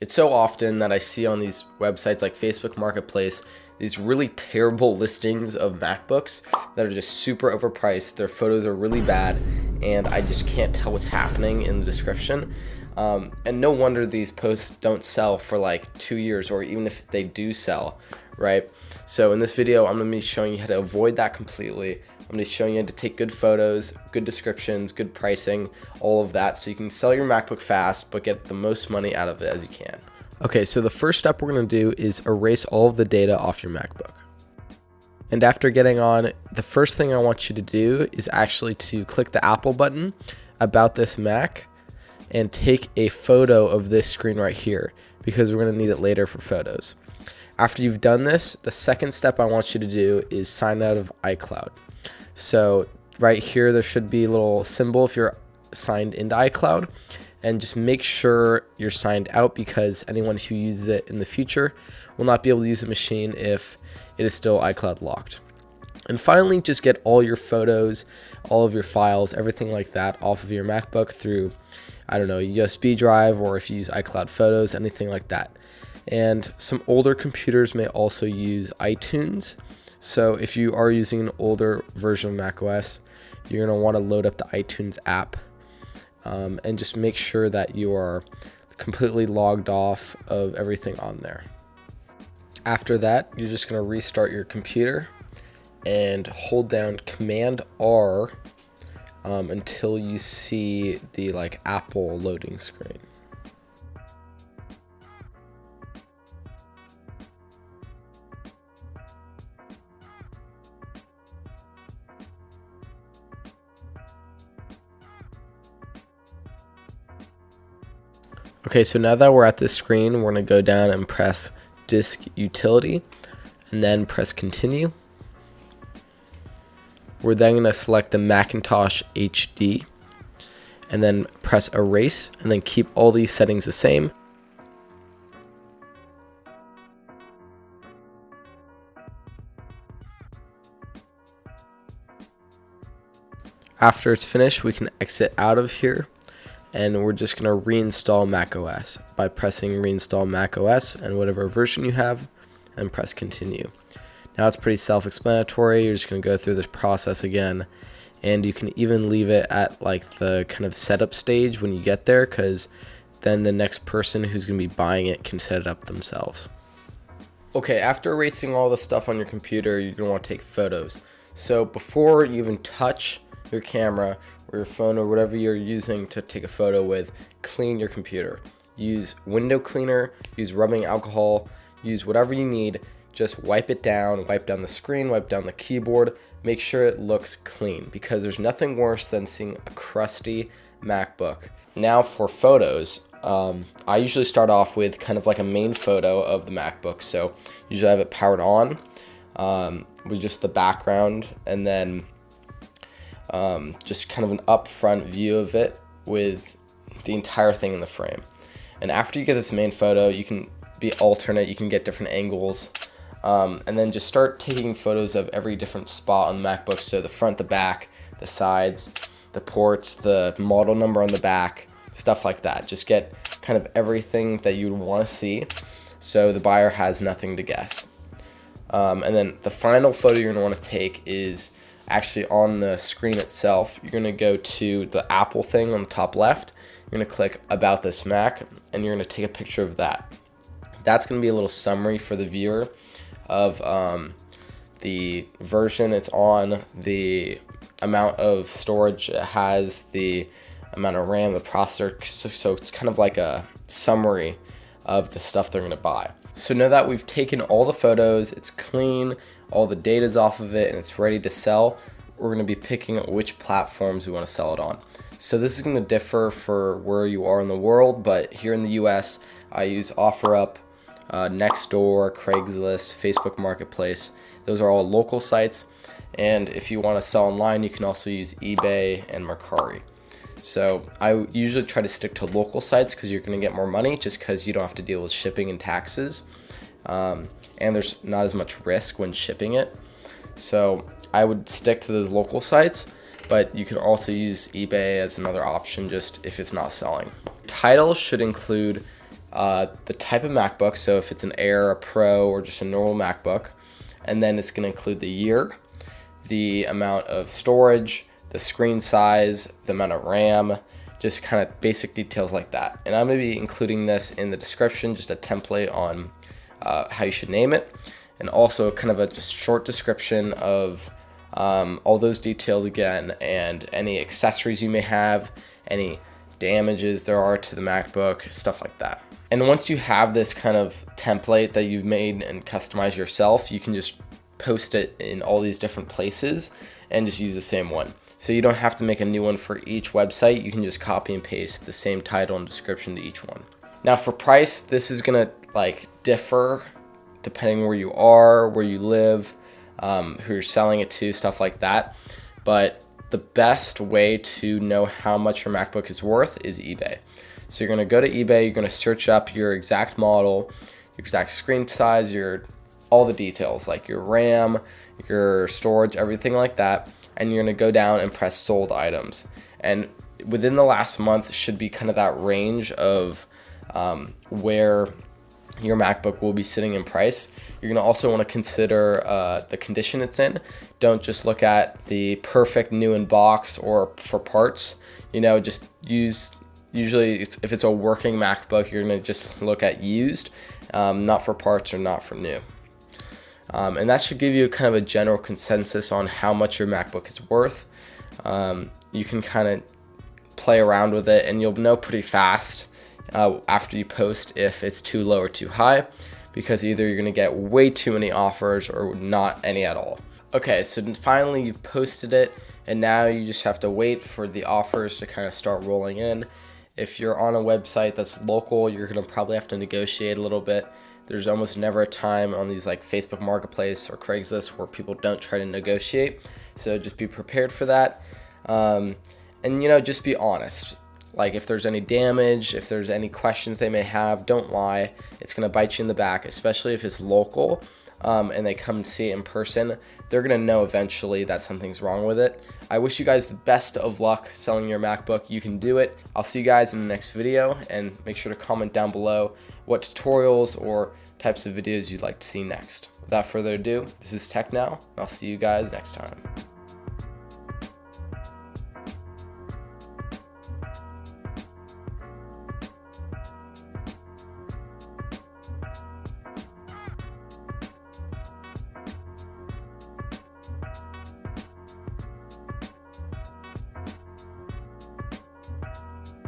It's so often that I see on these websites like Facebook Marketplace these really terrible listings of MacBooks that are just super overpriced. Their photos are really bad, and I just can't tell what's happening in the description. And no wonder these posts don't sell for like 2 years, or even if they do sell, right? So in this video, I'm going to be showing you how to avoid that completely. I'm going to be showing you how to take good photos, good descriptions, good pricing, all of that, so you can sell your MacBook fast, but get the most money out of it as you can. Okay, so the first step we're going to do is erase all of the data off your MacBook. And after getting on, the first thing I want you to do is actually to click the Apple button about this Mac and take a photo of this screen right here, because we're going to need it later for photos. After you've done this, the second step I want you to do is sign out of iCloud. So right here, there should be a little symbol if you're signed into iCloud, and just make sure you're signed out, because anyone who uses it in the future will not be able to use the machine if it is still iCloud locked. And finally, just get all your photos, all of your files, everything like that off of your MacBook through, I don't know, a USB drive, or if you use iCloud Photos, anything like that. And some older computers may also use iTunes. So if you are using an older version of macOS, you're going to want to load up the iTunes app, and just make sure that you are completely logged off of everything on there. After that, you're just going to restart your computer and hold down Command R until you see the Apple loading screen. Okay, so now that we're at this screen, we're going to go down and press Disk Utility and then press Continue. We're then going to select the Macintosh HD and then press Erase, and then keep all these settings the same. After it's finished, we can exit out of here, and we're just going to reinstall macOS by pressing Reinstall macOS and whatever version you have, and press Continue. Now it's pretty self-explanatory. You're just going to go through this process again, and you can even leave it at the kind of setup stage when you get there, because then the next person who's going to be buying it can set it up themselves. Okay, after erasing all the stuff on your computer, you're going to want to take photos. So before you even touch your camera or your phone or whatever you're using to take a photo with, clean your computer. Use window cleaner, use rubbing alcohol, use whatever you need. Just wipe it down, wipe down the screen, wipe down the keyboard, make sure it looks clean, because there's nothing worse than seeing a crusty MacBook. Now for photos, I usually start off with kind of like a main photo of the MacBook. So usually I have it powered on with just the background, and then just kind of an up-front view of it with the entire thing in the frame. And after you get this main photo, you can be alternate, you can get different angles, and then just start taking photos of every different spot on the MacBook. So the front, the back, the sides, the ports, the model number on the back, stuff like that. Just get kind of everything that you would want to see, so the buyer has nothing to guess. And then the final photo you're going to want to take is actually on the screen itself. You're going to go to the Apple thing on the top left. You're going to click About This Mac, and you're going to take a picture of that. That's going to be a little summary for the viewer of the version it's on, the amount of storage it has, the amount of RAM, the processor. So it's kind of like a summary of the stuff they're going to buy. So now that we've taken all the photos, it's clean, all the data's off of it, and it's ready to sell, we're going to be picking which platforms we want to sell it on. So this is going to differ for where you are in the world, but here in the US, I use OfferUp, Nextdoor, Craigslist, Facebook Marketplace. Those are all local sites, and if you want to sell online, you can also use eBay and Mercari. So I usually try to stick to local sites, because you're going to get more money, just because you don't have to deal with shipping and taxes, and there's not as much risk when shipping it. So I would stick to those local sites, but you can also use eBay as another option, just if it's not selling. Title should include the type of MacBook, so if it's an Air, a Pro, or just a normal MacBook, and then it's going to include the year, the amount of storage, the screen size, the amount of RAM, just kind of basic details like that. And I'm going to be including this in the description, just a template on how you should name it, and also kind of a just short description of all those details again, and any accessories you may have, any damages there are to the MacBook, stuff like that. And once you have this kind of template that you've made and customized yourself, you can just post it in all these different places and just use the same one. So you don't have to make a new one for each website. You can just copy and paste the same title and description to each one. Now for price, this is gonna differ depending where you are, where you live, who you're selling it to, stuff like that. But the best way to know how much your MacBook is worth is eBay. So you're going to go to eBay, you're going to search up your exact model, your exact screen size, all the details like your RAM, your storage, everything like that, and you're going to go down and press sold items. And within the last month should be kind of that range of where your MacBook will be sitting in price. You're going to also want to consider the condition it's in. Don't just look at the perfect new in box or for parts. Just use, usually if it's a working MacBook, you're going to just look at used, not for parts or not for new. And that should give you kind of a general consensus on how much your MacBook is worth. You can kind of play around with it, and you'll know pretty fast after you post if it's too low or too high, because either you're going to get way too many offers or not any at all. Okay, so finally you've posted it, and now you just have to wait for the offers to kind of start rolling in. If you're on a website that's local, you're going to probably have to negotiate a little bit. There's almost never a time on these like Facebook Marketplace or Craigslist where people don't try to negotiate. So just be prepared for that. And just be honest. Like if there's any damage, if there's any questions they may have, don't lie. It's going to bite you in the back, especially if it's local and they come and see it in person. They're going to know eventually that something's wrong with it. I wish you guys the best of luck selling your MacBook. You can do it. I'll see you guys in the next video, and make sure to comment down below what tutorials or types of videos you'd like to see next. Without further ado, this is Tech Now, and I'll see you guys next time.